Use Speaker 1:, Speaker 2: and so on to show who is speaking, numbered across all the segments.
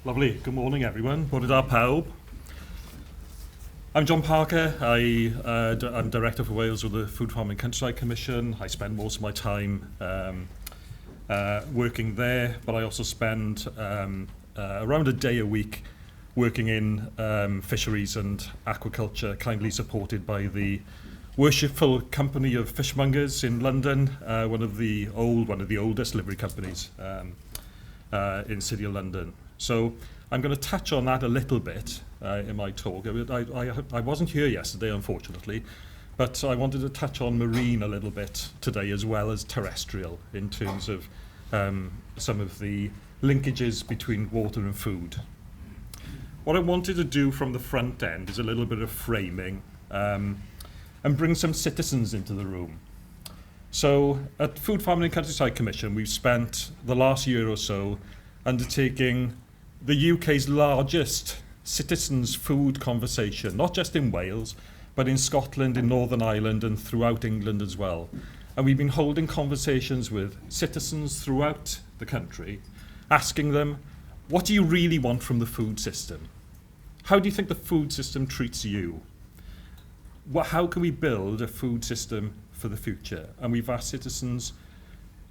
Speaker 1: Lovely. Good morning, everyone. Bore da pawb. I'm John Parker. I'm Director for Wales with the Food Farming Countryside Commission. I spend most of my time working there, but I also spend around a day a week working in fisheries and aquaculture, kindly supported by the Worshipful Company of Fishmongers in London, one of the oldest livery companies in City of London. So I'm going to touch on that a little bit in my talk. I wasn't here yesterday, unfortunately, but I wanted to touch on marine a little bit today as well as terrestrial in terms of some of the linkages between water and food. What I wanted to do from the front end is a little bit of framing and bring some citizens into the room. So at Food Farming and Countryside Commission, we've spent the last year or so undertaking the UK's largest citizens' food conversation, not just in Wales, but in Scotland, in Northern Ireland, and throughout England as well. And we've been holding conversations with citizens throughout the country, asking them, what do you really want from the food system? How do you think the food system treats you? How can we build a food system for the future? And we've asked citizens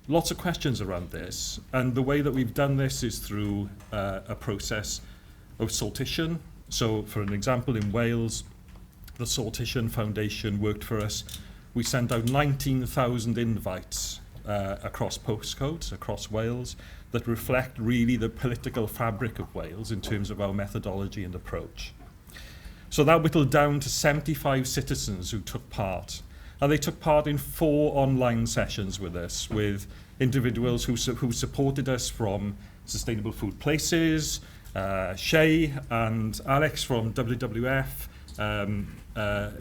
Speaker 1: lots of questions around this, and the way that we've done this is through a process of sortition. So for an example, in Wales, the Sortition Foundation worked for us. We sent out 19,000 invites across postcodes, across Wales, that reflect really the political fabric of Wales in terms of our methodology and approach. So that whittled down to 75 citizens who took part. And they took part in 4 online sessions with us, with individuals who supported us from Sustainable Food Places, Shay and Alex from WWF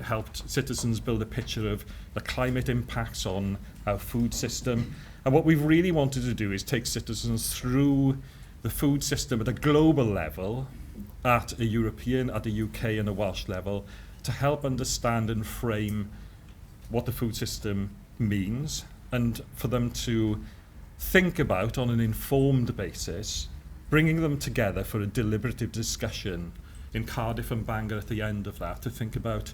Speaker 1: helped citizens build a picture of the climate impacts on our food system. And what we've really wanted to do is take citizens through the food system at a global level, at a European, at a UK and a Welsh level, to help understand and frame what the food system means, and for them to think about on an informed basis, bringing them together for a deliberative discussion in Cardiff and Bangor at the end of that, to think about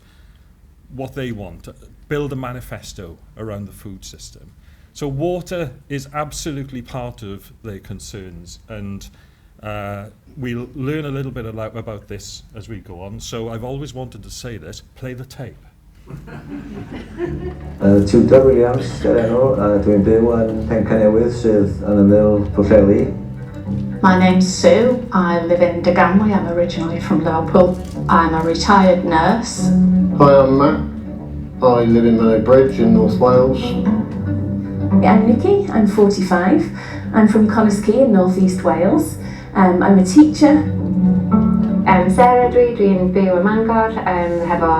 Speaker 1: what they want, build a manifesto around the food system. So water is absolutely part of their concerns, and we'll learn a little bit about this as we go on. So I've always wanted to say this, play the tape.
Speaker 2: Tiwdor Williams, gyda'r enw, dwi'n byw yn Pencanewydd sydd yn ymyl Pwllheli.
Speaker 3: My name's Sue. I live in Deganwy. I'm originally from Liverpool. I'm a retired nurse.
Speaker 4: Hi, I'm Matt. I live in Menai Bridge in North Wales.
Speaker 5: I'm Nikki. I'm 45. I'm from Conisky in North East Wales. I'm a teacher.
Speaker 6: Sarah dwi'n byw yn Mangor, hefo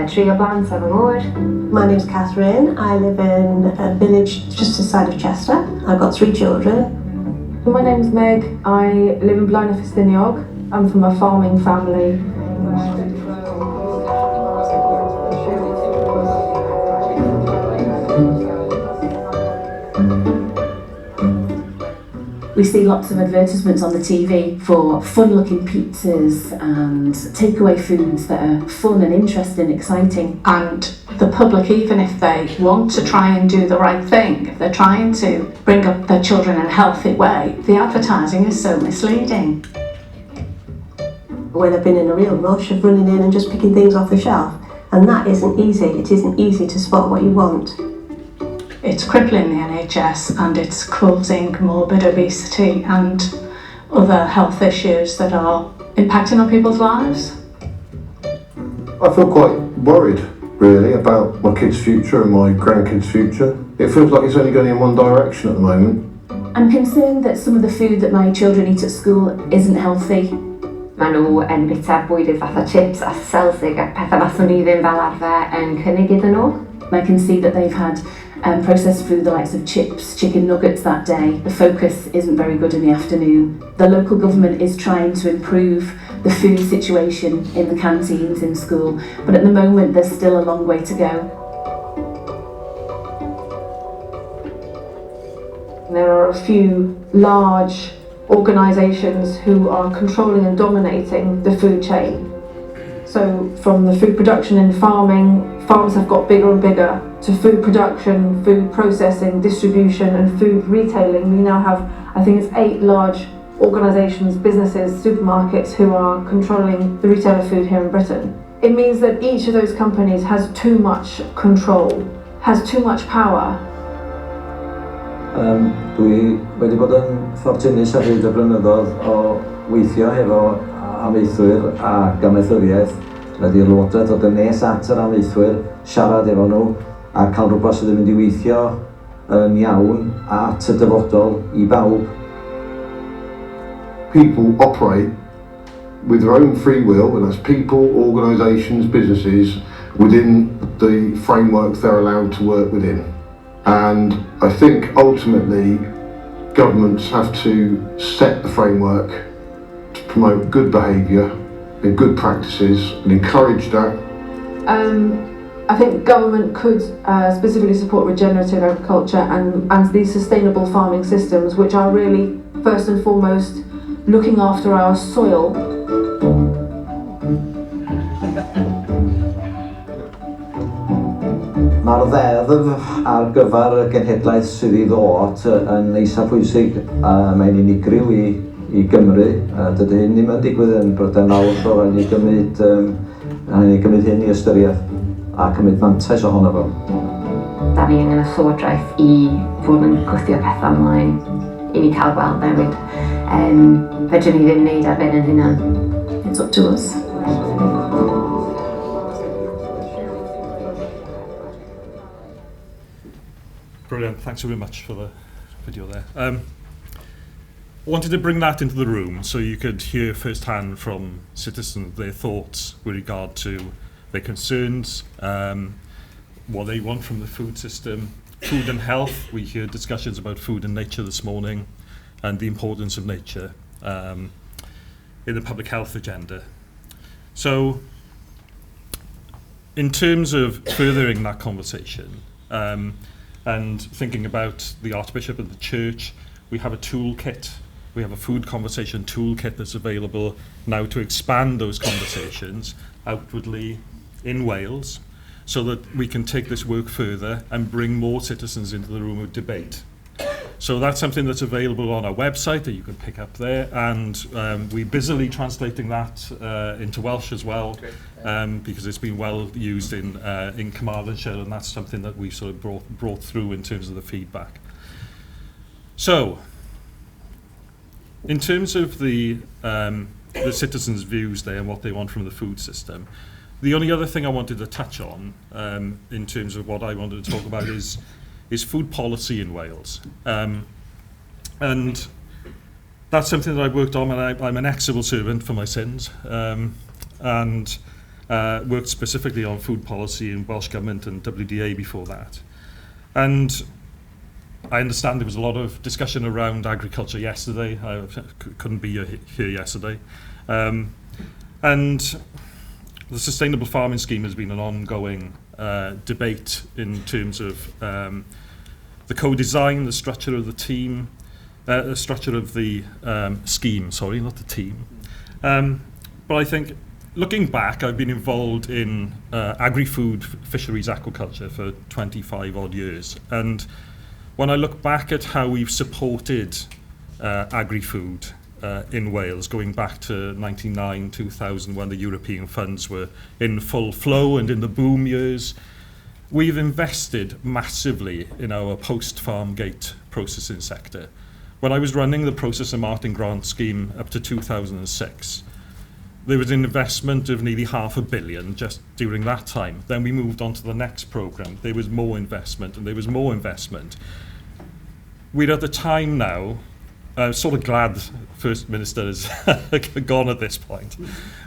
Speaker 6: 3 o blant efo mŵr.
Speaker 7: My name's Catherine. I live in a village just outside of Chester. I've got 3 children.
Speaker 8: My name's Meg. I live in Blaenau Ffestiniog. I'm from a farming family.
Speaker 5: We see lots of advertisements on the TV for fun-looking pizzas and takeaway foods that are fun and interesting and exciting.
Speaker 3: And the public, even if they want to try and do the right thing, if they're trying to bring up their children in a healthy way, the advertising is so misleading.
Speaker 7: Where they've been in a real rush of running in and just picking things off the shelf. And that isn't easy. It isn't easy to spot what you want.
Speaker 3: It's crippling the NHS, and it's causing morbid obesity and other health issues that are impacting on people's lives.
Speaker 4: I feel quite worried, really, about my kids' future and my grandkids' future. It feels like it's only going in one direction at the moment.
Speaker 5: I'm concerned that some of the food that my children eat at school isn't healthy.
Speaker 6: Maen nhw yn bita bwydydd fatha chips a selsig a pethau faswn ni ddim fel arfer yn cynnig iddyn nhw.
Speaker 5: I can see that they've had processed food, the likes of chips, chicken nuggets that day. The focus isn't very good in the afternoon. The local government is trying to improve the food situation in the canteens in school, but at the moment there's still a long way to go.
Speaker 8: There are a few large organisations who are controlling and dominating the food chain. So from the food production and farming, farms have got bigger and bigger, to food production, food processing, distribution and food retailing. We now have, I think it's 8 large organisations, businesses, supermarkets who are controlling the retail of food here in Britain. It means that each of those companies has too much control, has too much power.
Speaker 2: Dwi wedi bod yn ffortunus ar hyd y blynyddoedd o weithio hefo amaethwyr ac amaethyddiaeth. Ydy'r Llywodraeth dod yn nes at yr amaethwyr, siarad efo nhw a cael rhywbeth sydd yn mynd i weithio yn iawn at y dyfodol i bawb.
Speaker 4: People operate with their own free will, and that's people, organisations, businesses, within the frameworks they're allowed to work within. And I think ultimately governments have to set the framework to promote good behaviour and good practices and encourage that.
Speaker 8: I think government could specifically support regenerative agriculture and these sustainable farming systems, which are really first and foremost looking after our soil.
Speaker 2: Mae'r ddeddf ar gyfer y genhedlaeth sydd i ddod yn eitha pwysig. Mae'n unigryw i Gymru. Dydy hyn ddim yn digwydd yn Brydain Mawr, so rhaid ni gymryd hyn i ystyried a cymryd mantais ohono fo.
Speaker 6: Da ni angen y Llywodraeth i fod yn gwthio pethau ymlaen i ni cael gweld newid. Fedrwn ni ddim wneud ar ben yn hynna.
Speaker 5: It's up to us.
Speaker 1: Brilliant, thanks very much for the video there. I wanted to bring that into the room so you could hear firsthand from citizens their thoughts with regard to their concerns, what they want from the food system, food and health. We heard discussions about food and nature this morning and the importance of nature in the public health agenda. So, in terms of furthering that conversation, and thinking about the Archbishop and the Church, we have a toolkit. We have a food conversation toolkit that's available now to expand those conversations outwardly in Wales so that we can take this work further and bring more citizens into the room of debate. So that's something that's available on our website that you can pick up there, and we're busily translating that into Welsh as well, because it's been well used in Carmarthenshire, and that's something that we sort of brought through in terms of the feedback. So, in terms of the citizens' views there and what they want from the food system, the only other thing I wanted to touch on in terms of what I wanted to talk about is food policy in Wales. And that's something that I've worked on, and I'm an ex-civil servant for my sins, and worked specifically on food policy in Welsh Government and WDA before that. And I understand there was a lot of discussion around agriculture yesterday. I couldn't be here yesterday. And the Sustainable Farming Scheme has been an ongoing debate in terms of the co-design, the structure of the team, the structure of the scheme, sorry, not the team. But I think, looking back, I've been involved in agri-food, fisheries, aquaculture for 25 odd years. And when I look back at how we've supported agri-food in Wales, going back to 1999, 2000, when the European funds were in full flow and in the boom years, we've invested massively in our post-farm gate processing sector. When I was running the Process and Marketing Grant Scheme up to 2006, there was an investment of nearly £500 million just during that time. Then we moved on to the next programme. There was more investment, and there was more investment. We're at the time now, sort of glad First Minister has gone at this point,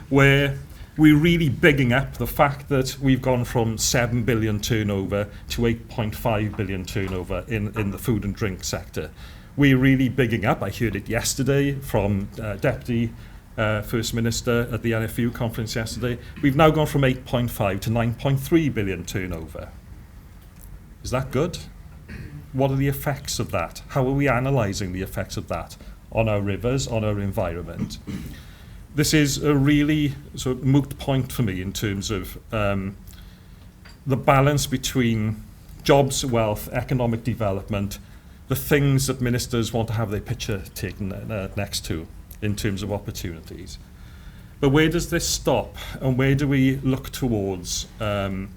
Speaker 1: where we're really bigging up the fact that we've gone from 7 billion turnover to 8.5 billion turnover in the food and drink sector. We're really bigging up. I heard it yesterday from Deputy First Minister at the NFU conference yesterday. We've now gone from 8.5 to 9.3 billion turnover. Is that good? What are the effects of that? How are we analysing the effects of that on our rivers, on our environment. This is a really sort of moot point for me in terms of the balance between jobs, wealth, economic development, the things that ministers want to have their picture taken next to in terms of opportunities. But where does this stop, and where do we look towards the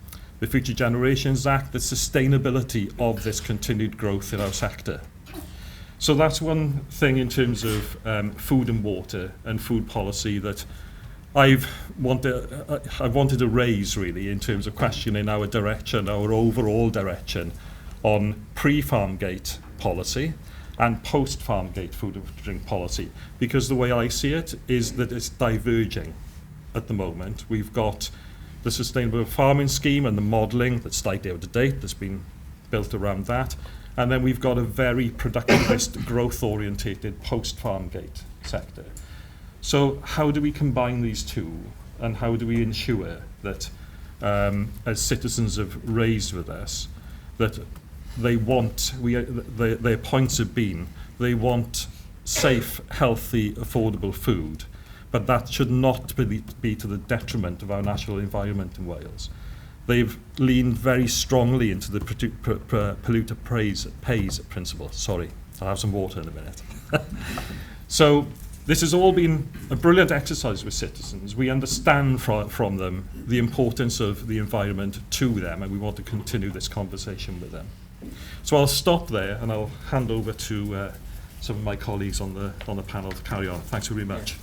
Speaker 1: Future Generations Act, the sustainability of this continued growth in our sector? So that's one thing in terms of food and water and food policy that I've wanted to raise really in terms of questioning our direction, our overall direction on pre-farm gate policy and post-farm gate food and drink policy, because the way I see it is that it's diverging at the moment. We've got the sustainable farming scheme and the modelling that's slightly out of date, that's been built around that. And then we've got a very productivist, growth-orientated post-farm gate sector. So how do we combine these two, and how do we ensure that, as citizens have raised with us, that they want, their points have been, they want safe, healthy, affordable food, but that should not be to the detriment of our natural environment in Wales. They've leaned very strongly into the polluter pays principle. Sorry, I'll have some water in a minute. So this has all been a brilliant exercise with citizens. We understand from them the importance of the environment to them, and we want to continue this conversation with them. So I'll stop there, and I'll hand over to some of my colleagues on the panel to carry on. Thanks very much.